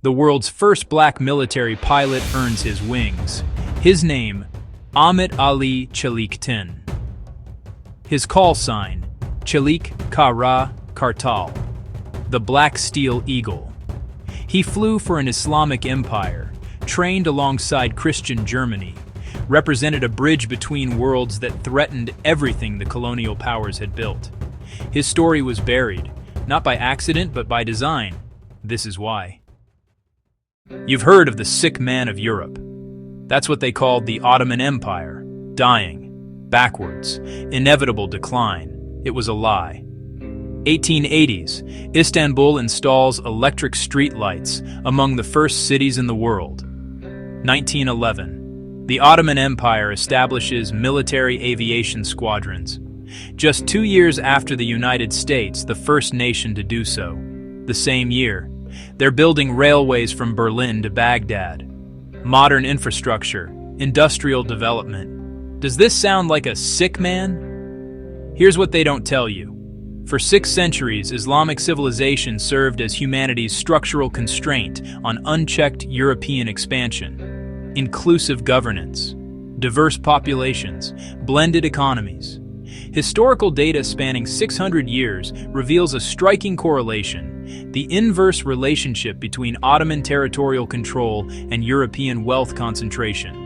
The world's first black military pilot earns his wings. His name, Ahmet Ali Çelikten. His call sign, Çelik Kara Kartal, the Black Steel Eagle. He flew for an Islamic empire, trained alongside Christian Germany, represented a bridge between worlds that threatened everything the colonial powers had built. His story was buried, not by accident but by design. This is why. You've heard of the sick man of Europe. That's what they called the Ottoman Empire. Dying, backwards, inevitable decline. It was a lie. 1880s, Istanbul installs electric street lights, among the first cities in the world. 1911, the Ottoman Empire establishes military aviation squadrons. Just 2 years after the United States, the first nation to do so. The same year, they're building railways from Berlin to Baghdad. Modern infrastructure, industrial development. Does this sound like a sick man? Here's what they don't tell you. For 6 centuries, Islamic civilization served as humanity's structural constraint on unchecked European expansion. Inclusive governance, diverse populations, blended economies. Historical data spanning 600 years reveals a striking correlation: the inverse relationship between Ottoman territorial control and European wealth concentration.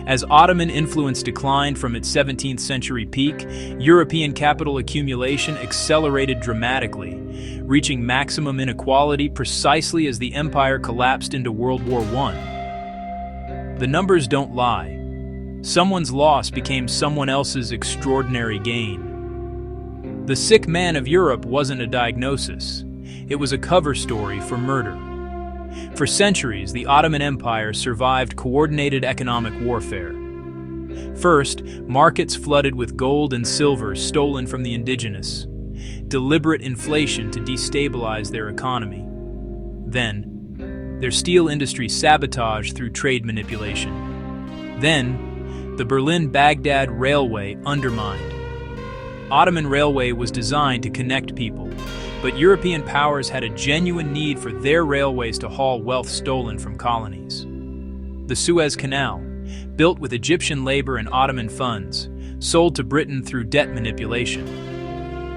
As Ottoman influence declined from its 17th century peak, European capital accumulation accelerated dramatically, reaching maximum inequality precisely as the empire collapsed into World War I. The numbers don't lie. Someone's loss became someone else's extraordinary gain. The sick man of Europe wasn't a diagnosis. It was a cover story for murder. For centuries, the Ottoman Empire survived coordinated economic warfare. First, markets flooded with gold and silver stolen from the indigenous. Deliberate inflation to destabilize their economy. Then, their steel industry sabotaged through trade manipulation. Then, the Berlin-Baghdad Railway undermined. Ottoman Railway was designed to connect people, but European powers had a genuine need for their railways to haul wealth stolen from colonies. The Suez Canal, built with Egyptian labor and Ottoman funds, sold to Britain through debt manipulation.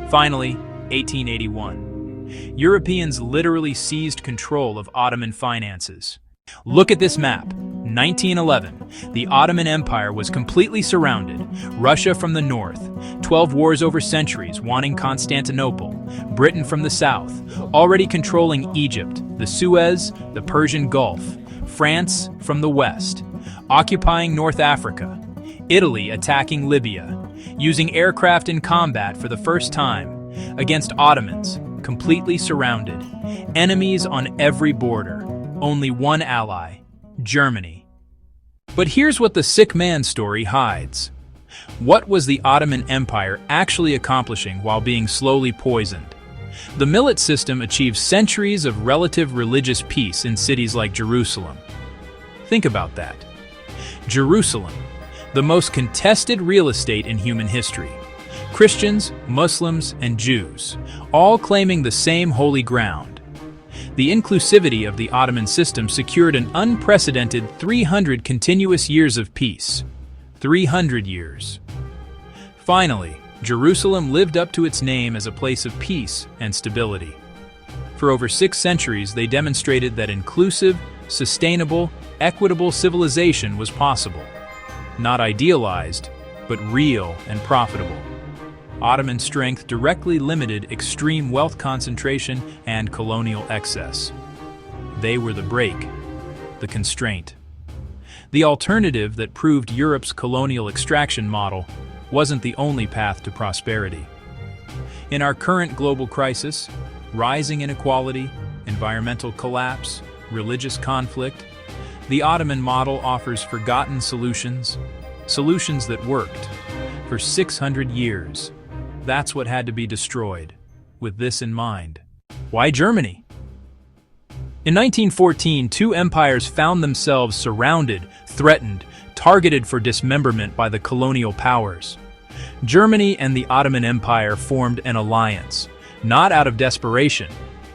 Finally, 1881. Europeans literally seized control of Ottoman finances. Look at this map. 1911, the Ottoman Empire was completely surrounded. Russia from the north, 12 wars over centuries wanting Constantinople. Britain from the south, already controlling Egypt, the Suez, the Persian Gulf. France from the west, occupying North Africa. Italy attacking Libya, using aircraft in combat for the first time. Against Ottomans, completely surrounded. Enemies on every border. Only one ally, Germany. But here's what the sick man story hides. What was the Ottoman Empire actually accomplishing while being slowly poisoned? The millet system achieved centuries of relative religious peace in cities like Jerusalem. Think about that. Jerusalem, the most contested real estate in human history. Christians, Muslims, and Jews, all claiming the same holy ground. The inclusivity of the Ottoman system secured an unprecedented 300 continuous years of peace. 300 years. Finally, Jerusalem lived up to its name as a place of peace and stability. For over 6 centuries, they demonstrated that inclusive, sustainable, equitable civilization was possible. Not idealized, but real and profitable. Ottoman strength directly limited extreme wealth concentration and colonial excess. They were the brake, the constraint. The alternative that proved Europe's colonial extraction model wasn't the only path to prosperity. In our current global crisis, rising inequality, environmental collapse, religious conflict, the Ottoman model offers forgotten solutions, solutions that worked for 600 years. That's what had to be destroyed. With this in mind. Why Germany? In 1914, 2 empires found themselves surrounded, threatened, targeted for dismemberment by the colonial powers. Germany and the Ottoman Empire formed an alliance, not out of desperation,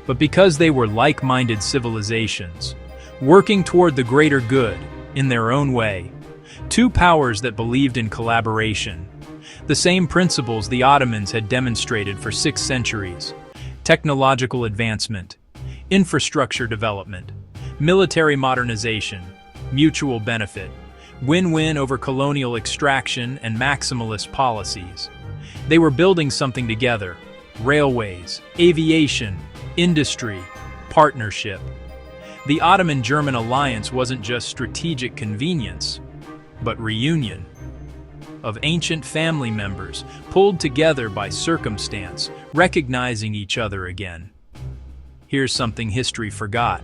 but because they were like-minded civilizations. working toward the greater good in their own way. Two powers that believed in collaboration. The same principles the Ottomans had demonstrated for 6 centuries: technological advancement, infrastructure development, military modernization, mutual benefit, win-win over colonial extraction and maximalist policies. They were building something together: railways, aviation, industry, partnership. The Ottoman-German alliance wasn't just strategic convenience, but reunion of ancient family members pulled together by circumstance, recognizing each other again. Here's something history forgot.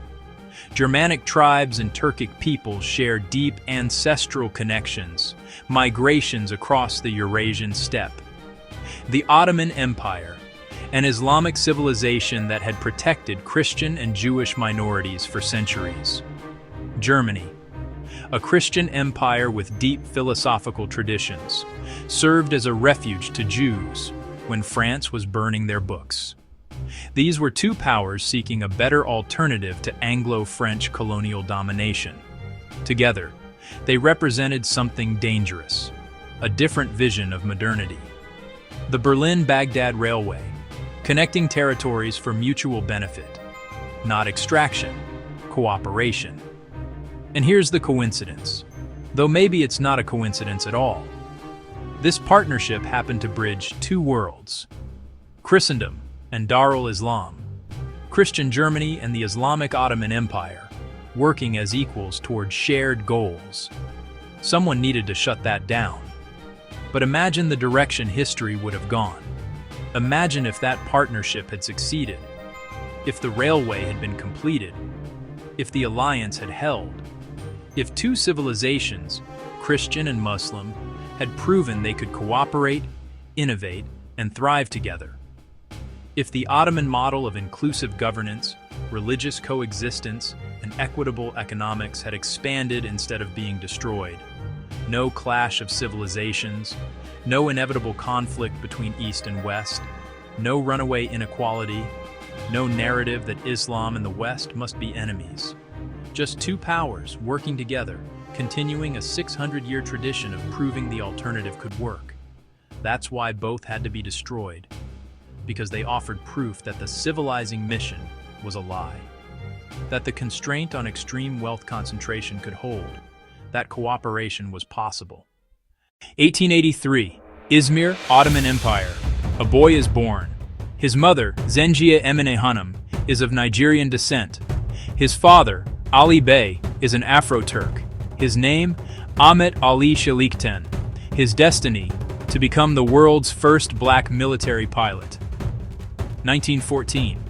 Germanic tribes and Turkic peoples share deep ancestral connections, migrations across the Eurasian steppe. The Ottoman Empire, an Islamic civilization that had protected Christian and Jewish minorities for centuries. Germany, a Christian empire with deep philosophical traditions, served as a refuge to Jews when France was burning their books. These were two powers seeking a better alternative to Anglo-French colonial domination. Together, they represented something dangerous, a different vision of modernity. The Berlin-Baghdad Railway, connecting territories for mutual benefit, not extraction, cooperation. And here's the coincidence, though maybe it's not a coincidence at all. This partnership happened to bridge two worlds: Christendom and Darul Islam, Christian Germany and the Islamic Ottoman Empire, working as equals toward shared goals. Someone needed to shut that down. But imagine the direction history would have gone. Imagine if that partnership had succeeded, if the railway had been completed, if the alliance had held, if two civilizations, Christian and Muslim, had proven they could cooperate, innovate, and thrive together. If the Ottoman model of inclusive governance, religious coexistence, and equitable economics had expanded instead of being destroyed. No clash of civilizations, no inevitable conflict between East and West, no runaway inequality, no narrative that Islam and the West must be enemies. Just two powers working together, continuing a 600-year tradition of proving the alternative could work. That's why both had to be destroyed, because they offered proof that the civilizing mission was a lie, that the constraint on extreme wealth concentration could hold, that cooperation was possible. 1883, Izmir, Ottoman Empire. A boy is born. His mother, Zengiye Emine Hanım, is of Nigerian descent. His father, Ali Bey, is an Afro-Turk. His name, Ahmet Ali Çelikten. His destiny, to become the world's first black military pilot. 1914.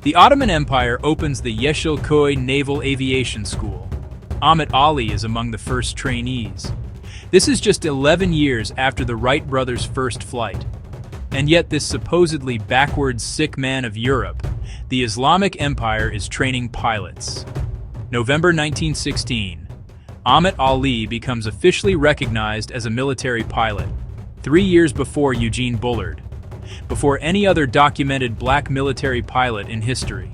The Ottoman Empire opens the Yeşilköy Naval Aviation School. Ahmet Ali is among the first trainees. This is just 11 years after the Wright brothers' first flight. And yet this supposedly backwards sick man of Europe, the Islamic Empire, is training pilots. November 1916. Ahmet Ali becomes officially recognized as a military pilot, 3 years before Eugenebullard, before any other documented black military pilot in history.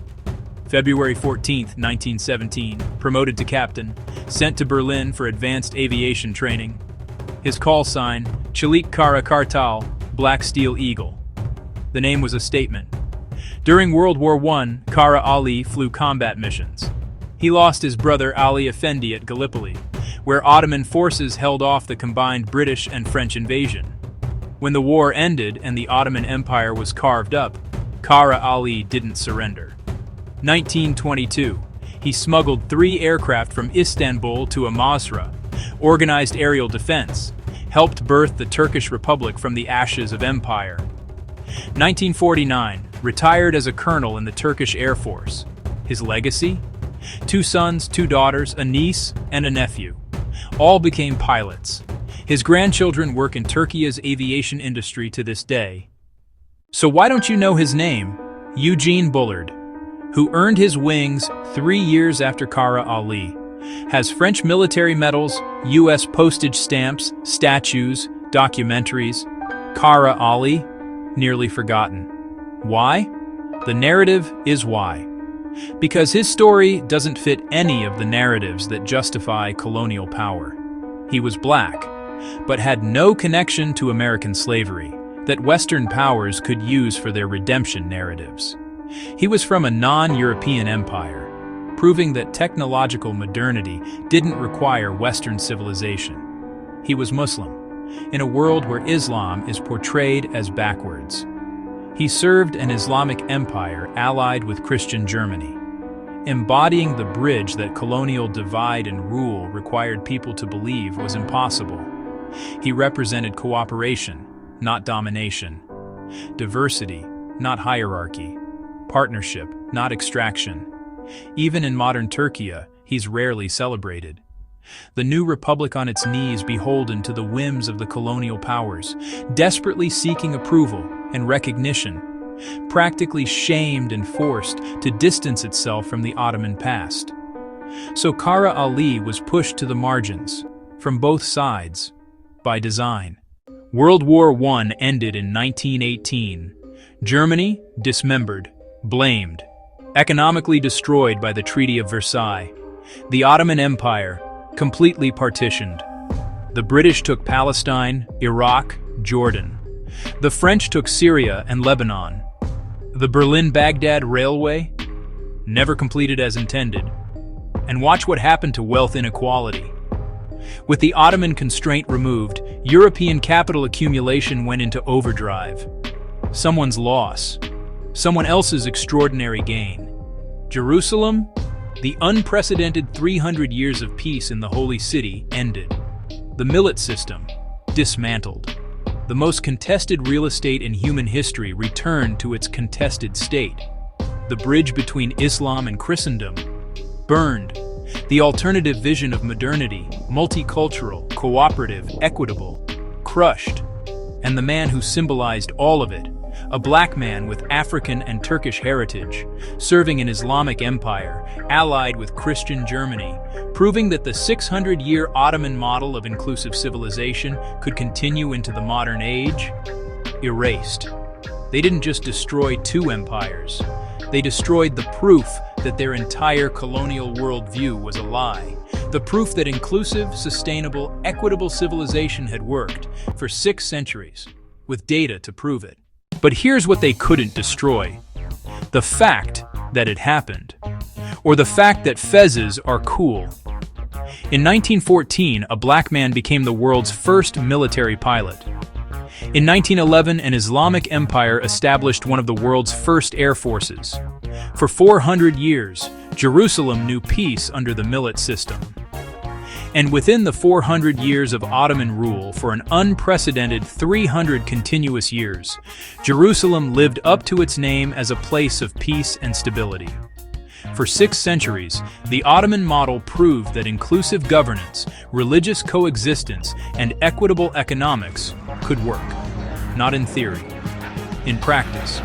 February 14, 1917, promoted to captain, sent to Berlin for advanced aviation training. His call sign, Çelik Kara Kartal, Black Steel Eagle. The name was a statement. During World War I, Kara Ali flew combat missions. He lost his brother Ali Effendi at Gallipoli, where Ottoman forces held off the combined British and French invasion. When the war ended and the Ottoman Empire was carved up, Kara Ali didn't surrender. 1922, he smuggled 3 aircraft from Istanbul to Amasra, organized aerial defense, helped birth the Turkish Republic from the ashes of empire. 1949, retired as a colonel in the Turkish Air Force. His legacy? 2 sons, 2 daughters, a niece, and a nephew. All became pilots. His grandchildren work in Turkey's aviation industry to this day. So why don't you know his name? Eugenebullard, who earned his wings 3 years after Kara Ali, has French military medals, U.S. postage stamps, statues, documentaries. Kara Ali, nearly forgotten. Why? The narrative is why. Because his story doesn't fit any of the narratives that justify colonial power. He was black, but had no connection to American slavery that Western powers could use for their redemption narratives. He was from a non-European empire, proving that technological modernity didn't require Western civilization. He was Muslim, in a world where Islam is portrayed as backwards. He served an Islamic empire allied with Christian Germany, embodying the bridge that colonial divide and rule required people to believe was impossible. He represented cooperation, not domination, diversity, not hierarchy, partnership, not extraction. Even in modern Turkey, he's rarely celebrated. The new republic on its knees beholden to the whims of the colonial powers, desperately seeking approval and recognition, practically shamed and forced to distance itself from the Ottoman past. So Karaali was pushed to the margins, from both sides, by design. World War I ended in 1918. Germany, dismembered, blamed, economically destroyed by the Treaty of Versailles. The Ottoman Empire, completely partitioned. The British took Palestine, Iraq, Jordan. The French took Syria and Lebanon. The Berlin-Baghdad Railway, never completed as intended. And watch what happened to wealth inequality. With the Ottoman constraint removed, European capital accumulation went into overdrive. Someone's loss, someone else's extraordinary gain. Jerusalem, the unprecedented 300 years of peace in the Holy City ended. The millet system, dismantled. The most contested real estate in human history returned to its contested state. The bridge between Islam and Christendom, burned. The alternative vision of modernity, multicultural, cooperative, equitable, crushed. And the man who symbolized all of it, a black man with African and Turkish heritage, serving an Islamic empire, allied with Christian Germany, proving that the 600-year Ottoman model of inclusive civilization could continue into the modern age, erased. They didn't just destroy two empires. They destroyed the proof that their entire colonial worldview was a lie. The proof that inclusive, sustainable, equitable civilization had worked for 6 centuries, with data to prove it. But here's what they couldn't destroy: the fact that it happened, or the fact that fezzes are cool. In 1914, a black man became the world's first military pilot. In 1911, an Islamic empire established one of the world's first air forces. For 400 years, Jerusalem knew peace under the millet system. And within the 400 years of Ottoman rule, for an unprecedented 300 continuous years, Jerusalem lived up to its name as a place of peace and stability. For 6 centuries, the Ottoman model proved that inclusive governance, religious coexistence, and equitable economics could work. Not in theory, in practice.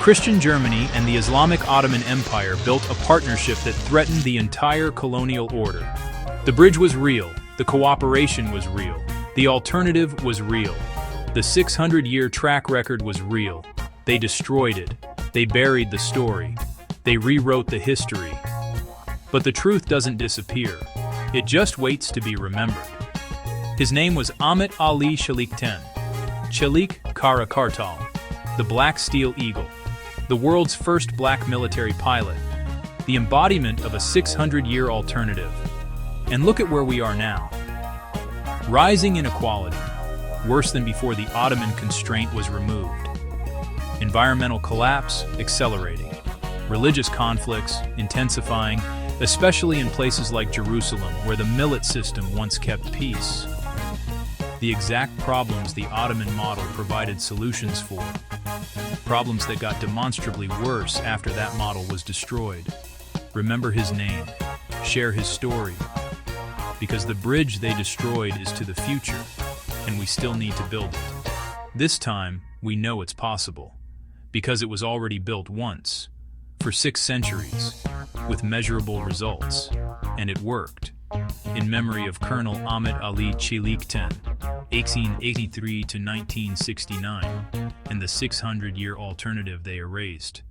Christian Germany and the Islamic Ottoman Empire built a partnership that threatened the entire colonial order. The bridge was real, the cooperation was real, the alternative was real. The 600-year track record was real. They destroyed it. They buried the story. They rewrote the history. But the truth doesn't disappear. It just waits to be remembered. His name was Ahmet Ali Çelikten, Çelik Kara Kartal, the Black Steel Eagle, the world's first black military pilot, the embodiment of a 600-year alternative. And look at where we are now. Rising inequality, worse than before the Ottoman constraint was removed. Environmental collapse accelerating. Religious conflicts intensifying, especially in places like Jerusalem, where the millet system once kept peace. The exact problems the Ottoman model provided solutions for. Problems that got demonstrably worse after that model was destroyed. Remember his name. Share his story. Because the bridge they destroyed is to the future, and we still need to build it. This time, we know it's possible, because it was already built once, for 6 centuries, with measurable results, and it worked. In memory of Colonel Ahmet Ali Çelikten, 1883 to 1969, and the 600-year alternative they erased.